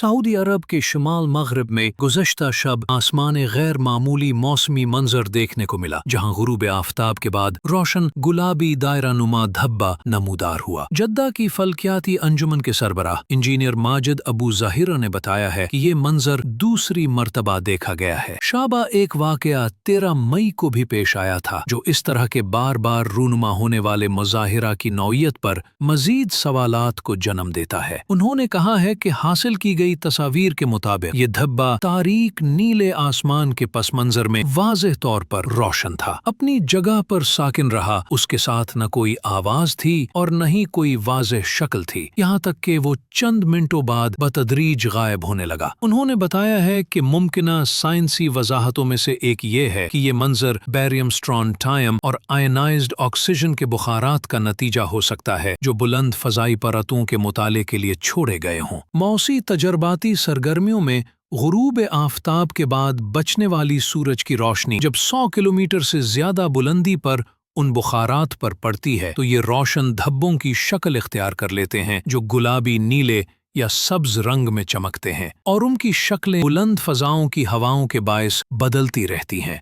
Saudi अरब के शुमाल मगरब में गुज़श्ता शब आसमान गैर मामूली मौसमी मंजर देखने को मिला, जहां गुरूब आफताब के बाद रोशन गुलाबी दायरा नुमा धब्बा नमूदार हुआ। जद्दा की फल्कियाती अंजुमन के सरबराह इंजीनियर माजिद अबू ज़ाहिरा ने बताया है कि ये मंजर दूसरी मर्तबा देखा गया है। शाबा एक वाकया 13 मई को भी पेश आया था, जो इस तरह के बार बार रूनुमा होने वाले मुज़ाहिरा की नौइयत पर मजीद सवालात को जन्म देता है। उन्होंने कहा है कि हासिल की गई तस्वीर के मुताबिक ये धब्बा तारीक नीले आसमान के पस मंजर में वाज़ेह तौर पर रोशन था। अपनी जगह पर साकिन रहा, उसके साथ न कोई आवाज थी और न ही कोई वाज़ेह शक्ल थी, यहाँ तक कि वो चंद मिनटों बाद बतदरीज गायब होने लगा। उन्होंने बताया है कि मुमकिना साइंसी वजाहतों में से एक ये है कि ये मंजर बैरियम स्ट्रॉन्टाइम और आयनाइज्ड ऑक्सीजन के बुखारात का नतीजा हो सकता है, जो बुलंद फजाई परतों के मुताले के लिए छोड़े गए हों। मौसी तजर्बाती सरगर्मियों में गुरूब आफताब के बाद बचने वाली सूरज की रोशनी जब 100 किलोमीटर से ज्यादा बुलंदी पर उन बुखारात पर पड़ती है, तो ये रोशन धब्बों की शक्ल इख्तियार कर लेते हैं, जो गुलाबी, नीले या सब्ज रंग में चमकते हैं और उनकी शक्लें बुलंद फजाओं की हवाओं के बायस बदलती रहती हैं।